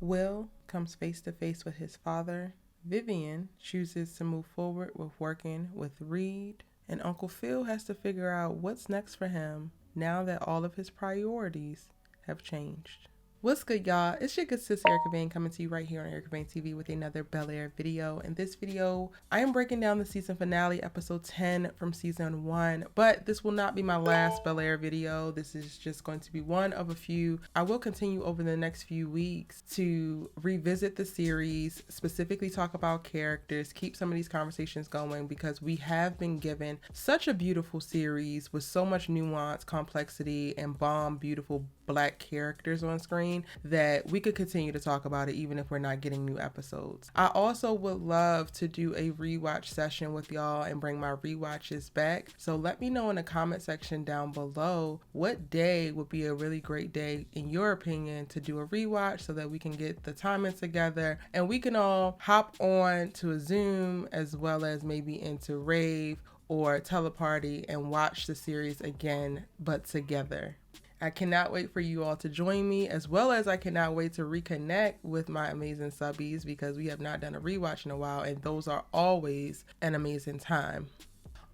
Will comes face to face with his father. Vivian chooses to move forward with working with Reed. And Uncle Phil has to figure out what's next for him now that all of his priorities have changed. What's good, y'all? It's your good sis Erica Vane coming to you right here on Erica Vane TV with another Bel Air video. In this video, I am breaking down the season finale, episode 10 from season 1. But this will not be my last Bel Air video. This is just going to be one of a few. I will continue over the next few weeks to revisit the series, specifically talk about characters, keep some of these conversations going because we have been given such a beautiful series with so much nuance, complexity, and bomb, beautiful Black characters on screen that we could continue to talk about it even if we're not getting new episodes. I also would love to do a rewatch session with y'all and bring my rewatches back. So let me know in the comment section down below what day would be a really great day in your opinion to do a rewatch so that we can get the timing together and we can all hop on to a Zoom as well as maybe into Rave or Teleparty and watch the series again but together. I cannot wait for you all to join me, as well as I cannot wait to reconnect with my amazing subbies because we have not done a rewatch in a while, and those are always an amazing time.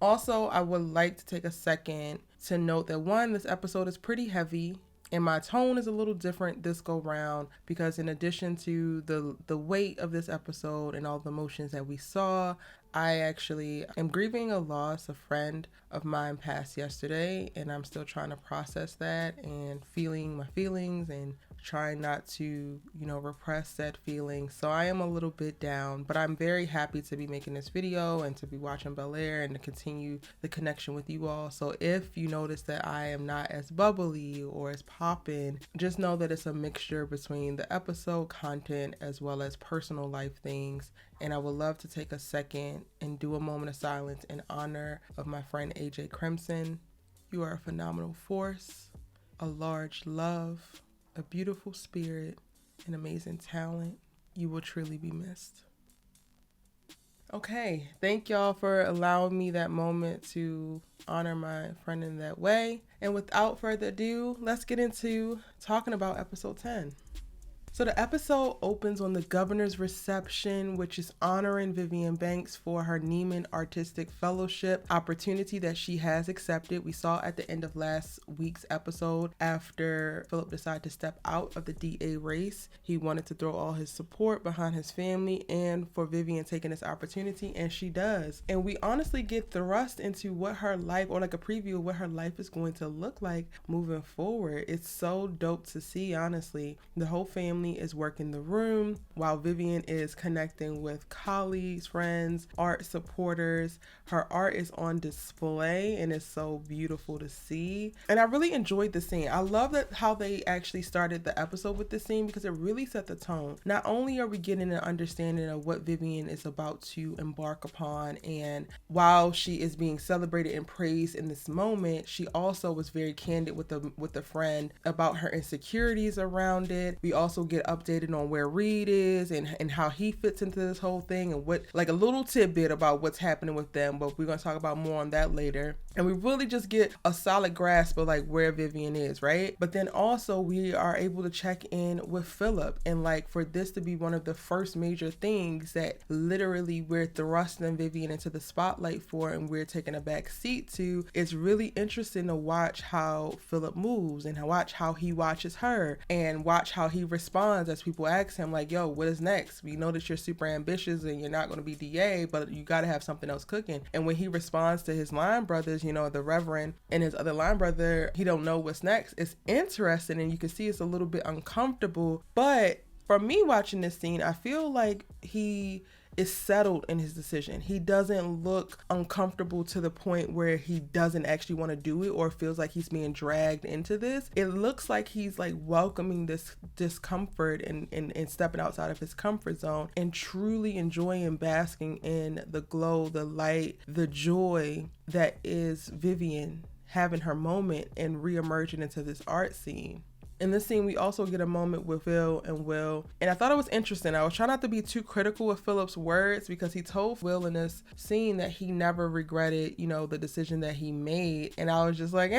Also, I would like to take a second to note that one, this episode is pretty heavy, and my tone is a little different this go round because in addition to the weight of this episode and all the emotions that we saw, I actually am grieving a loss. A friend of mine passed yesterday and I'm still trying to process that and feeling my feelings and trying not to, repress that feeling. So I am a little bit down, but I'm very happy to be making this video and to be watching Bel Air and to continue the connection with you all. So if you notice that I am not as bubbly or as poppin', just know that it's a mixture between the episode content as well as personal life things. And I would love to take a second and do a moment of silence in honor of my friend AJ Crimson. You are a phenomenal force, a large love, a beautiful spirit, an amazing talent. You will truly be missed. Okay, thank y'all for allowing me that moment to honor my friend in that way. And without further ado, let's get into talking about episode 10. So the episode opens on the governor's reception, which is honoring Vivian Banks for her Neiman Artistic Fellowship opportunity that she has accepted. We saw at the end of last week's episode after Phillip decided to step out of the DA race. He wanted to throw all his support behind his family and for Vivian taking this opportunity, and she does. And we honestly get thrust into what her life, or like a preview of what her life is going to look like moving forward. It's so dope to see, honestly. The whole family is working the room while Vivian is connecting with colleagues, friends, art supporters. Her art is on display and it's so beautiful to see. And I really enjoyed the scene. I love that how they actually started the episode with this scene because it really set the tone. Not only are we getting an understanding of what Vivian is about to embark upon, and while she is being celebrated and praised in this moment, she also was very candid with the friend about her insecurities around it. We also get updated on where Reed is and how he fits into this whole thing and what, like a little tidbit about what's happening with them, but we're going to talk about more on that later. And we really just get a solid grasp of like where Vivian is, right? But then also we are able to check in with Phillip, and like for this to be one of the first major things that literally we're thrusting Vivian into the spotlight for and we're taking a back seat to, it's really interesting to watch how Phillip moves and watch how he watches her and watch how he responds as people ask him like, yo, what is next? We know that you're super ambitious and you're not going to be DA, but you got to have something else cooking. And when he responds to his line brothers, the Reverend and his other line brother, he don't know what's next. It's interesting and you can see it's a little bit uncomfortable. But for me watching this scene, I feel like he is settled in his decision. He doesn't look uncomfortable to the point where he doesn't actually want to do it or feels like he's being dragged into this. It looks like he's like welcoming this discomfort and stepping outside of his comfort zone and truly enjoying basking in the glow, the light, the joy that is Vivian having her moment and reemerging into this art scene. In this scene, we also get a moment with Phil and Will. And I thought it was interesting. I was trying not to be too critical with Phillip's words because he told Will in this scene that he never regretted, the decision that he made. And I was just like,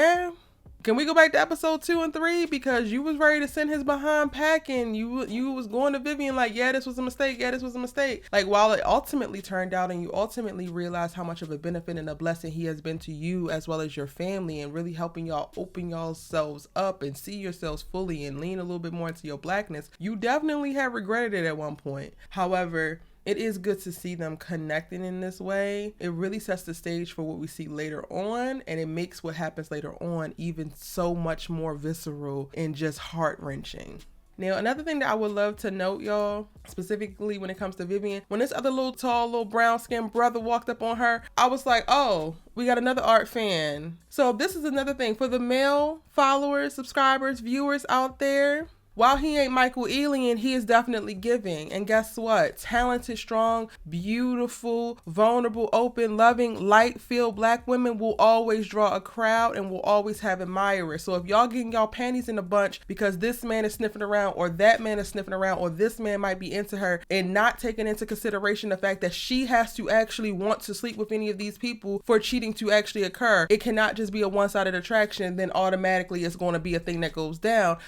Can we go back to episode 2 and 3? Because you was ready to send his behind packing. You was going to Vivian like, yeah, this was a mistake. Yeah, this was a mistake. Like, while it ultimately turned out and you ultimately realized how much of a benefit and a blessing he has been to you as well as your family, and really helping y'all open yourselves up and see yourselves fully and lean a little bit more into your blackness, you definitely have regretted it at one point. However, it is good to see them connecting in this way. It really sets the stage for what we see later on, and it makes what happens later on even so much more visceral and just heart-wrenching. Now, another thing that I would love to note, y'all, specifically when it comes to Vivian, when this other little tall, little brown-skinned brother walked up on her, I was like, oh, we got another art fan. So this is another thing for the male followers, subscribers, viewers out there. While he ain't Michael Ealy, he is definitely giving. And guess what? Talented, strong, beautiful, vulnerable, open, loving, light-filled black women will always draw a crowd and will always have admirers. So if y'all getting y'all panties in a bunch because this man is sniffing around or that man is sniffing around or this man might be into her, and not taking into consideration the fact that she has to actually want to sleep with any of these people for cheating to actually occur, it cannot just be a one-sided attraction, then automatically it's going to be a thing that goes down.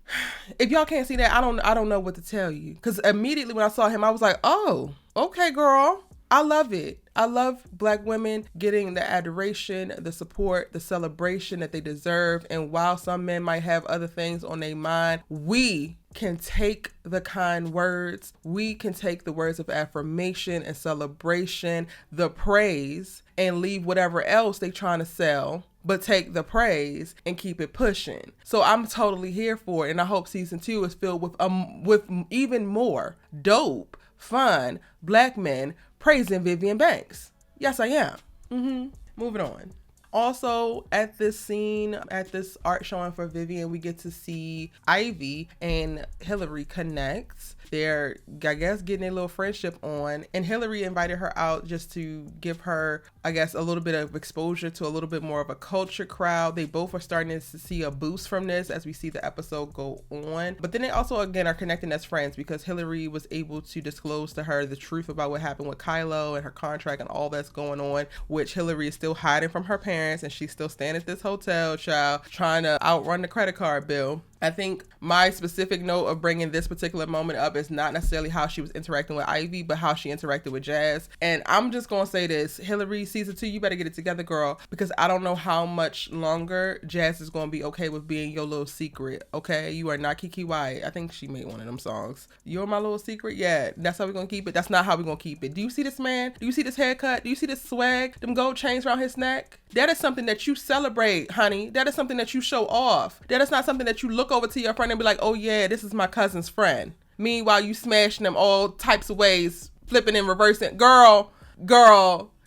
If y'all can't see that, I don't know what to tell you, because immediately when I saw him I was like, oh, okay, girl, I love it. I love black women getting the adoration, the support, the celebration that they deserve. And while some men might have other things on their mind, we can take the kind words, we can take the words of affirmation and celebration, the praise, and leave whatever else they trying to sell, but take the praise and keep it pushing. So I'm totally here for it. And I hope season 2 is filled with even more dope, fun black men praising Vivian Banks. Yes, I am. Moving on. Also, at this scene, at this art showing for Vivian, we get to see Ivy and Hilary connect. They're, I guess, getting a little friendship on, and Hilary invited her out just to give her, I guess, a little bit of exposure to a little bit more of a culture crowd. They both are starting to see a boost from this as we see the episode go on. But then they also, again, are connecting as friends because Hilary was able to disclose to her the truth about what happened with Kylo and her contract and all that's going on, which Hilary is still hiding from her parents, and she's still staying at this hotel, child, trying to outrun the credit card bill. I think my specific note of bringing this particular moment up is not necessarily how she was interacting with Ivy, but how she interacted with Jazz. And I'm just going to say this, Hilary, season 2, you better get it together, girl, because I don't know how much longer Jazz is going to be okay with being your little secret, okay? You are not Kiki Wyatt. I think she made one of them songs. You're my little secret? Yeah, that's how we're going to keep it. That's not how we're going to keep it. Do you see this man? Do you see this haircut? Do you see this swag? Them gold chains around his neck? That is something that you celebrate, honey. That is something that you show off. That is not something that you look over to your friend and be like, oh yeah, this is my cousin's friend. Meanwhile, you smashing them all types of ways, flipping and reversing. Girl,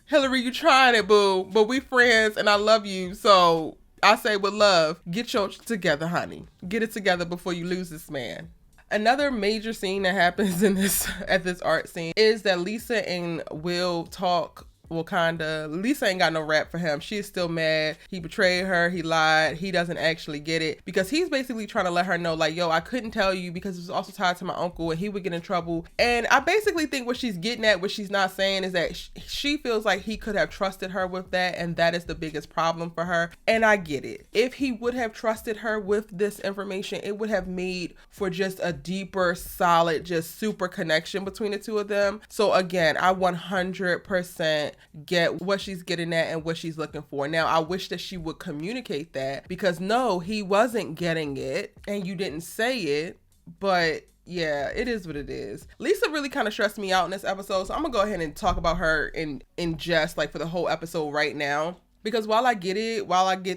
Hilary, you trying it, boo. But we friends and I love you. So I say with love, get your together, honey. Get it together before you lose this man. Another major scene that happens in this at this art scene is that Lisa and Will talk. Well, kinda. Lisa ain't got no rap for him. She's still mad. He betrayed her. He lied. He doesn't actually get it because he's basically trying to let her know, like, yo, I couldn't tell you because it was also tied to my uncle and he would get in trouble. And I basically think what she's getting at, what she's not saying, is that she feels like he could have trusted her with that, and that is the biggest problem for her. And I get it. If he would have trusted her with this information, it would have made for just a deeper, solid, just super connection between the two of them. So again, I 100% get what she's getting at and what she's looking for. Now, I wish that she would communicate that because no, he wasn't getting it and you didn't say it, but yeah, it is what it is. Lisa really kind of stressed me out in this episode, so I'm gonna go ahead and talk about her in just like for the whole episode right now. Because while I get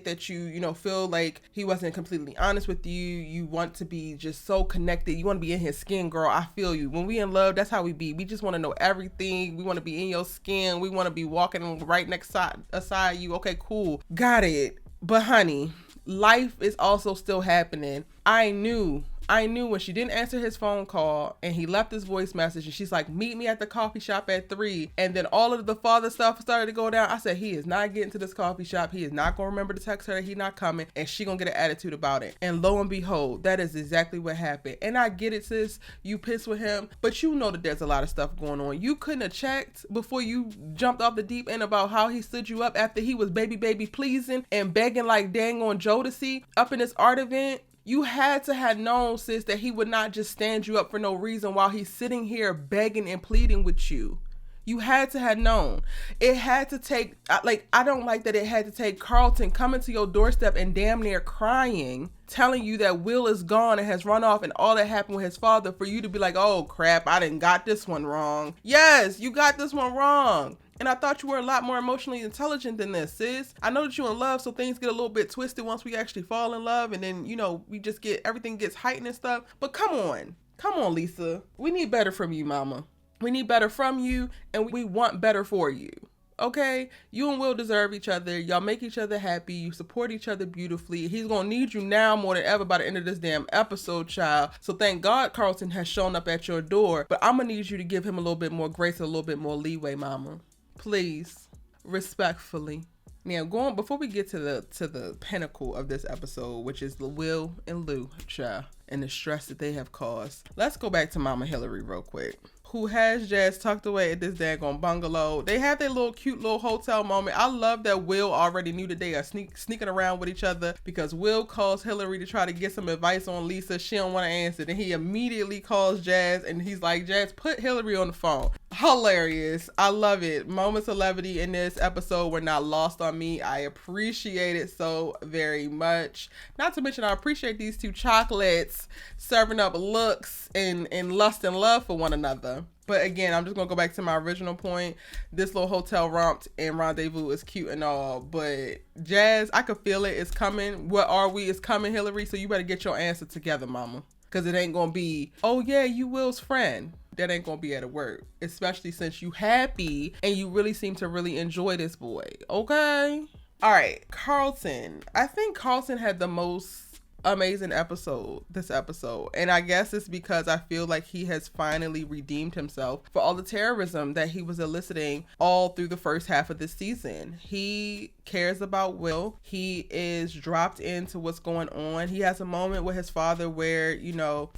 that you feel like he wasn't completely honest with you, you want to be just so connected, you want to be in his skin, girl, I feel you. When we in love, that's how we be. We just want to know everything. We want to be in your skin. We want to be walking right next aside you. Okay, cool. Got it. But honey, life is also still happening. I knew I knew when she didn't answer his phone call and he left his voice message and she's like, meet me at the coffee shop at 3. And then all of the father stuff started to go down. I said, he is not getting to this coffee shop. He is not going to remember to text her that he's not coming. And she going to get an attitude about it. And lo and behold, that is exactly what happened. And I get it, sis. You pissed with him. But you know that there's a lot of stuff going on. You couldn't have checked before you jumped off the deep end about how he stood you up after he was baby pleasing and begging like dang on Jodeci up in this art event. You had to have known, sis, that he would not just stand you up for no reason while he's sitting here begging and pleading with you. You had to have known. It had to take, I don't like that it had to take Carlton coming to your doorstep and damn near crying, telling you that Will is gone and has run off and all that happened with his father for you to be like, oh crap, I done got this one wrong. Yes, you got this one wrong. And I thought you were a lot more emotionally intelligent than this, sis. I know that you're in love, so things get a little bit twisted once we actually fall in love. And then, we just everything gets heightened and stuff. But come on, Lisa. We need better from you, mama. We need better from you, and we want better for you. Okay? You and Will deserve each other. Y'all make each other happy. You support each other beautifully. He's going to need you now more than ever by the end of this damn episode, child. So thank God Carlton has shown up at your door. But I'm going to need you to give him a little bit more grace, a little bit more leeway, mama. Please, respectfully. Now, before we get to the pinnacle of this episode, which is the Will and Lou child and the stress that they have caused, let's go back to Mama Hilary real quick, who has Jazz tucked away at this daggone bungalow. They have their little cute little hotel moment. I love that Will already knew that they are sneaking around with each other, because Will calls Hilary to try to get some advice on Lisa. She don't want to answer. Then he immediately calls Jazz and he's like, Jazz, put Hilary on the phone. Hilarious. I love it. Moments of levity in this episode were not lost on me. I appreciate it so very much. Not to mention, I appreciate these two chocolates serving up looks and lust and love for one another. But again, I'm just going to go back to my original point. This little hotel romp and rendezvous is cute and all. But Jazz, I could feel it. It's coming. What are we? It's coming, Hilary. So you better get your answer together, mama. Because it ain't going to be, oh yeah, you Will's friend. That ain't going to be at work. Especially since you happy and you really seem to really enjoy this boy. Okay? All right. Carlton. I think Carlton had the most amazing this episode, and I guess it's because I feel like he has finally redeemed himself for all the terrorism that he was eliciting all through the first half of this season. He cares about Will. He is dropped into what's going on. He has a moment with his father where,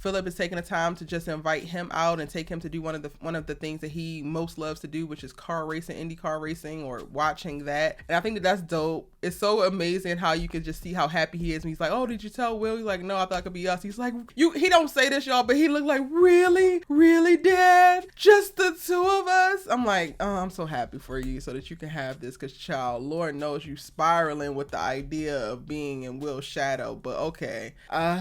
Phillip is taking the time to just invite him out and take him to do one of the things that he most loves to do, which is car racing, IndyCar racing, or watching that. And I think that's dope. It's so amazing how you can just see how happy he is. And he's like, oh, did you tell Will? He's like, no, I thought it could be us. He's like, he don't say this, y'all, but he looked like, really, Dad? Just the two of us? I'm like, oh, I'm so happy for you so that you can have this, because, child, Lord knows you spiraling with the idea of being in Will's shadow. But okay,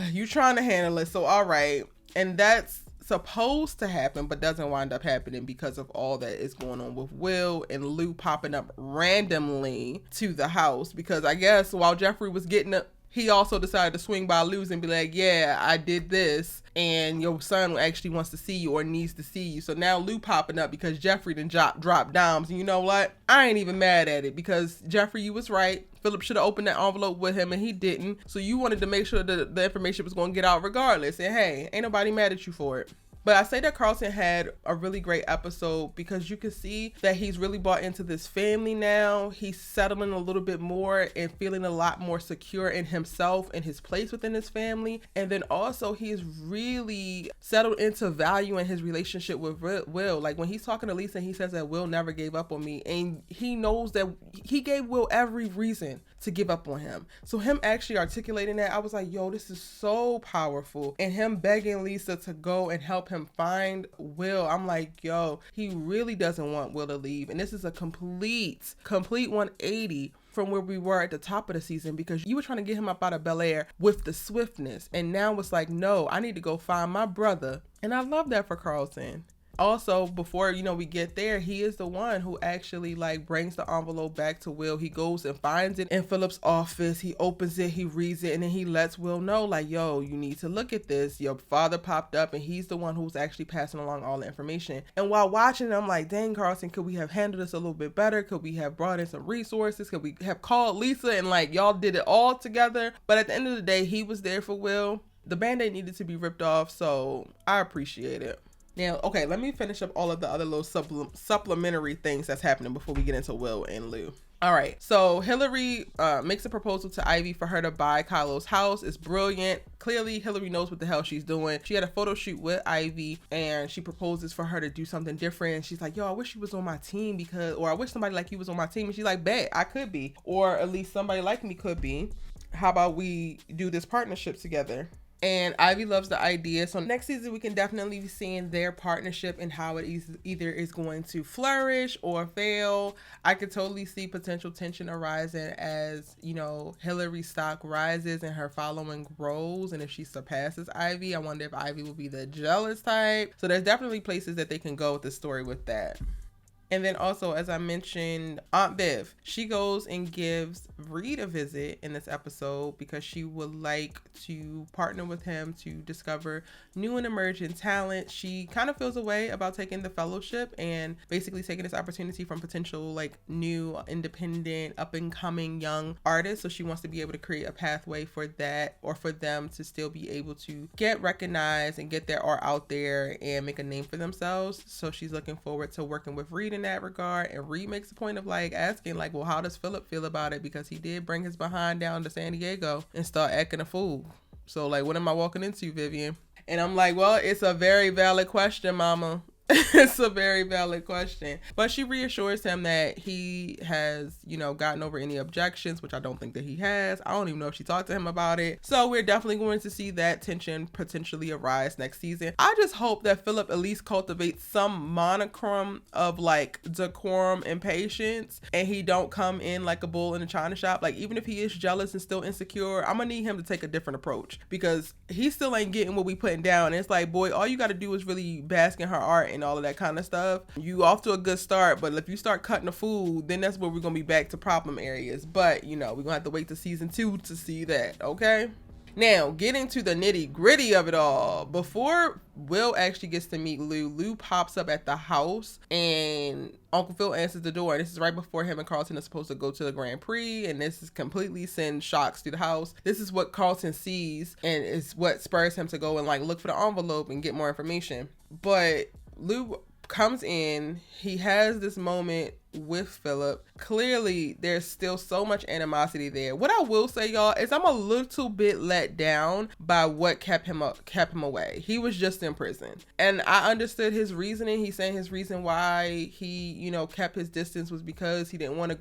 you trying to handle it, so all right. And that's supposed to happen, but doesn't wind up happening because of all that is going on with Will and Lou popping up randomly to the house. Because I guess while Geoffrey was getting up, he also decided to swing by Lou's and be like, yeah, I did this, and your son actually wants to see you or needs to see you. So now Lou popping up because Geoffrey done dropped dimes. And you know what? I ain't even mad at it, because Geoffrey, you was right. Phillip should have opened that envelope with him and he didn't. So you wanted to make sure that the information was going to get out regardless. And hey, ain't nobody mad at you for it. But I say that Carlton had a really great episode because you can see that he's really bought into this family now. He's settling a little bit more and feeling a lot more secure in himself and his place within his family. And then also he's really settled into valuing his relationship with Will. Like when he's talking to Lisa, he says that Will never gave up on me. And he knows that he gave Will every reason to give up on him. So him actually articulating that, I was like, yo, this is so powerful. And him begging Lisa to go and help him find Will, I'm like, yo, he really doesn't want Will to leave. And this is a complete 180 from where we were at the top of the season, because you were trying to get him up out of Bel Air with the swiftness. And now it's like, no, I need to go find my brother. And I love that for Carlton. Also, before, we get there, he is the one who actually brings the envelope back to Will. He goes and finds it in Phillip's office. He opens it, he reads it, and then he lets Will know, yo, you need to look at this. Your father popped up, and he's the one who's actually passing along all the information. And while watching, I'm like, dang, Carlton, could we have handled this a little bit better? Could we have brought in some resources? Could we have called Lisa and y'all did it all together? But at the end of the day, he was there for Will. the band-aid needed to be ripped off, so I appreciate it. Now, okay, let me finish up all of the other little supplementary things that's happening before we get into Will and Lou. All right, so Hilary makes a proposal to Ivy for her to buy Kylo's house. It's brilliant. Clearly, Hilary knows what the hell she's doing. She had a photo shoot with Ivy, and she proposes for her to do something different. And she's like, yo, I wish you was on my team or I wish somebody like you was on my team. And she's like, bet, I could be. Or at least somebody like me could be. How about we do this partnership together? And Ivy loves the idea. So next season, we can definitely be seeing their partnership and how it either is going to flourish or fail. I could totally see potential tension arising as, you know, Hilary's stock rises and her following grows. And if she surpasses Ivy, I wonder if Ivy will be the jealous type. So there's definitely places that they can go with the story with that. And then also, as I mentioned, Aunt Viv, she goes and gives Reed a visit in this episode because she would like to partner with him to discover new and emerging talent. She kind of feels a way about taking the fellowship and basically taking this opportunity from potential like new, independent, up and coming young artists. So she wants to be able to create a pathway for that, or for them to still be able to get recognized and get their art out there and make a name for themselves. So she's looking forward to working with Reed in that regard. And Reed makes a point of like asking like, well, how does Phillip feel about it? Because he did bring his behind down to San Diego and start acting a fool. So like, what am I walking into, Vivian? And I'm like, well, it's a very valid question, mama. It's a very valid question. But she reassures him that he has, you know, gotten over any objections, which I don't think that he has. I don't even know if she talked to him about it. So we're definitely going to see that tension potentially arise next season. I just hope that Phillip at least cultivates some monochrome of like decorum and patience, and he don't come in like a bull in a china shop. Like, even if he is jealous and still insecure, I'm gonna need him to take a different approach, because he still ain't getting what we putting down. And it's like, boy, all you got to do is really bask in her art and all of that kind of stuff. You off to a good start, but if you start cutting the food, then that's where we're gonna be back to problem areas. But you know, we're gonna have to wait to season 2 to see that. Okay, now getting to the nitty gritty of it all, before Will actually gets to meet Lou pops up at the house and Uncle Phil answers the door. And this is right before him and Carlton are supposed to go to the Grand Prix, and this is completely sends shocks through the house. This is what Carlton sees, and is what spurs him to go and like look for the envelope and get more information. But Lou comes in, he has this moment with Phillip. Clearly there's still so much animosity there. What I will say, y'all, is I'm a little bit let down by what kept him away. He was just in prison, and I understood his reasoning. He's saying his reason why he, you know, kept his distance was because he didn't want Will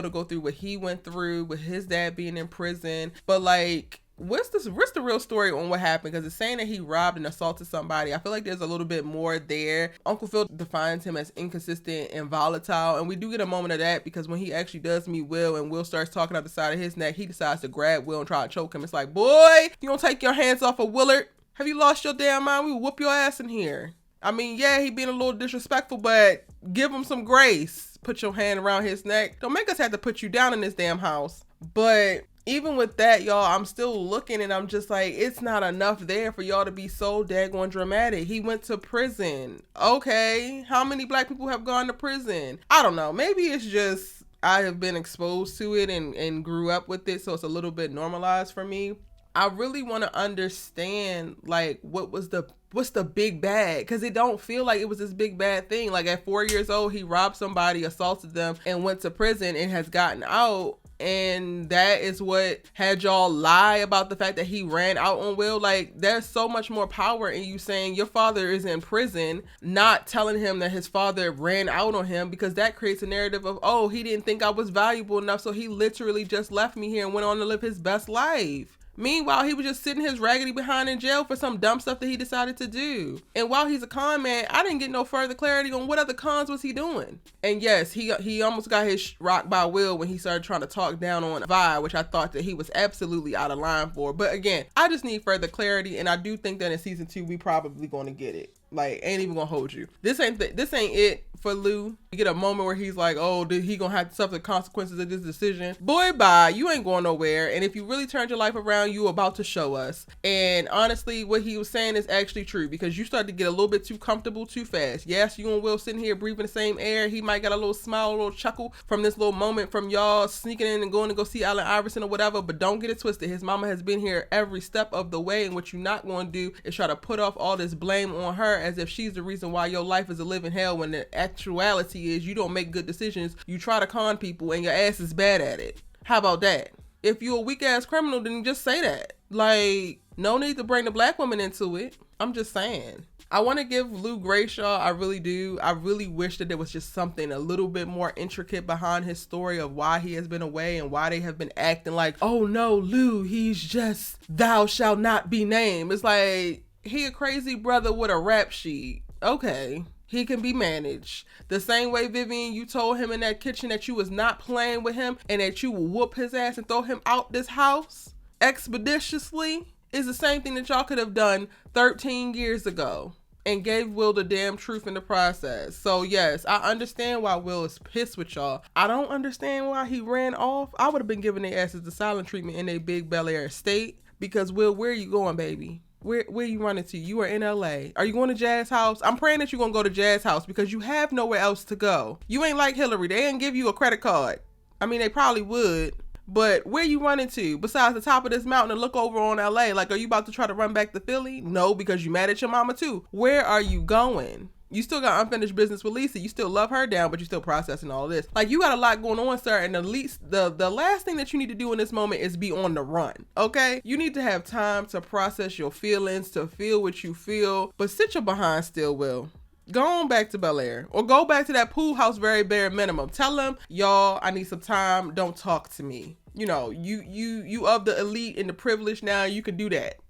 to go through what he went through with his dad being in prison. But like, what's the real story on what happened? Because it's saying that he robbed and assaulted somebody. I feel like there's a little bit more there. Uncle Phil defines him as inconsistent and volatile, and we do get a moment of that because when he actually does meet Will and Will starts talking out the side of his neck, he decides to grab Will and try to choke him. It's like, boy, you don't take your hands off of Willard. Have you lost your damn mind? We will whoop your ass in here. I mean, yeah, he being a little disrespectful, but give him some grace. Put your hand around his neck. Don't make us have to put you down in this damn house. But even with that, y'all, I'm still looking and I'm just like, it's not enough there for y'all to be so daggone dramatic. He went to prison. Okay, how many black people have gone to prison? I don't know. Maybe it's just I have been exposed to it and grew up with it, so it's a little bit normalized for me. I really want to understand, like, what's the big bad? Because it don't feel like it was this big bad thing. Like, at 4 years old, he robbed somebody, assaulted them, and went to prison and has gotten out. And that is what had y'all lie about the fact that he ran out on Will. Like, there's so much more power in you saying your father is in prison, not telling him that his father ran out on him, because that creates a narrative of, oh, he didn't think I was valuable enough, so he literally just left me here and went on to live his best life. Meanwhile, he was just sitting his raggedy behind in jail for some dumb stuff that he decided to do. And while he's a con man, I didn't get no further clarity on what other cons was he doing. And yes, he almost got his rocked by Will when he started trying to talk down on Vi, which I thought that he was absolutely out of line for. But again, I just need further clarity, and I do think that in season 2 we probably going to get it. Like, ain't even gonna hold you. This ain't it for LOU. You get a moment where he's like, oh, he gonna have to suffer the consequences of this decision. Boy, bye. You ain't going nowhere. And if you really turned your life around, you about to show us. And honestly, what he was saying is actually true, because you start to get a little bit too comfortable too fast. Yes, you and Will sitting here breathing the same air. He might get a little smile, a little chuckle from this little moment from y'all sneaking in and going to go see Allen Iverson or whatever, but don't get it twisted. His mama has been here every step of the way, and what you're not going to do is try to put off all this blame on her as if she's the reason why your life is a living hell, when the actuality is you don't make good decisions. You try to con people and your ass is bad at it. How about that? If you're a weak ass criminal, then just say that. Like, no need to bring the black woman into it. I'm just saying. I want to give LOU grace, y'all. I really do. I really wish that there was just something a little bit more intricate behind his story of why he has been away and why they have been acting like, oh no, LOU, he's just thou shalt not be named. It's like, he a crazy brother with a rap sheet. Okay. He can be managed. The same way, Vivian, you told him in that kitchen that you was not playing with him and that you will whoop his ass and throw him out this house expeditiously, is the same thing that y'all could have done 13 years ago and gave Will the damn truth in the process. So yes, I understand why Will is pissed with y'all. I don't understand why he ran off. I would have been giving their asses the silent treatment in a big Bel Air estate, because Will, where are you going, baby? Where you running to? You are in LA. Are you going to Jazz House? I'm praying that you're going to go to Jazz House, because you have nowhere else to go. You ain't like Hilary. They didn't give you a credit card. I mean, they probably would. But where you running to besides the top of this mountain and look over on LA? Like, are you about to try to run back to Philly? No, because you mad at your mama too. Where are you going? You still got unfinished business with Lisa. You still love her down, but you're still processing all of this. Like, you got a lot going on, sir. And the last thing that you need to do in this moment is be on the run. Okay? You need to have time to process your feelings, to feel what you feel, but sit your behind still, Will. Go on back to Bel Air, or go back to that pool house, very bare minimum. Tell them, y'all, I need some time. Don't talk to me. You know, you of the elite and the privileged now. You can do that.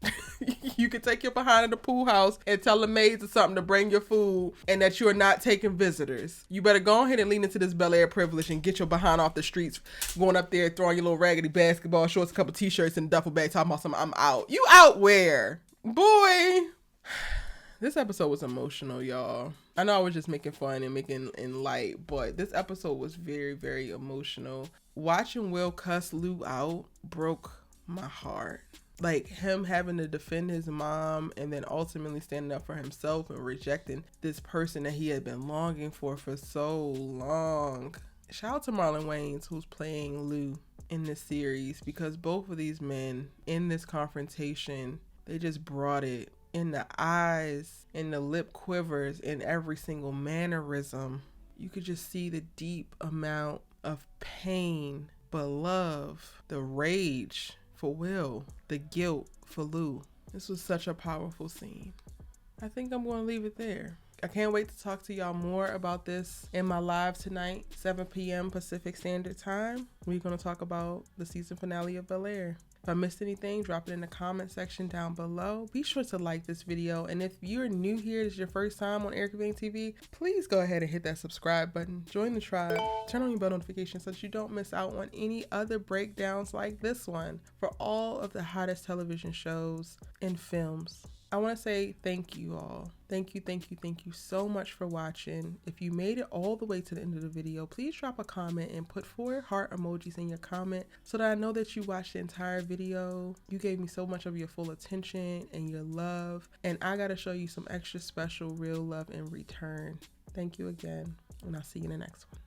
You can take your behind in the pool house and tell the maids or something to bring your food, and that you are not taking visitors. You better go ahead and lean into this Bel Air privilege and get your behind off the streets, going up there, throwing your little raggedy basketball shorts, a couple t-shirts, and a duffel bag, talking about something. I'm out. You out where? Boy. This episode was emotional, y'all. I know I was just making fun and making in light, but this episode was very, very emotional. Watching Will cuss LOU out broke my heart. Like, him having to defend his mom and then ultimately standing up for himself and rejecting this person that he had been longing for so long. Shout out to Marlon Wayans, who's playing LOU in this series, because both of these men in this confrontation, they just brought it. In the eyes, in the lip quivers, in every single mannerism, you could just see the deep amount of pain, but love, the rage for Will, the guilt for LOU. This was such a powerful scene. I think I'm going to leave it there. I can't wait to talk to y'all more about this in my live tonight, 7 p.m. Pacific Standard Time. We're going to talk about the season finale of Bel Air. If I missed anything, drop it in the comment section down below. Be sure to like this video. And if you're new here, this is your first time on Erica Vane TV, please go ahead and hit that subscribe button. Join the tribe. Turn on your bell notifications so that you don't miss out on any other breakdowns like this one for all of the hottest television shows and films. I want to say thank you all. Thank you so much for watching. If you made it all the way to the end of the video, please drop a comment and put 4 heart emojis in your comment so that I know that you watched the entire video. You gave me so much of your full attention and your love, and I got to show you some extra special real love in return. Thank you again, and I'll see you in the next one.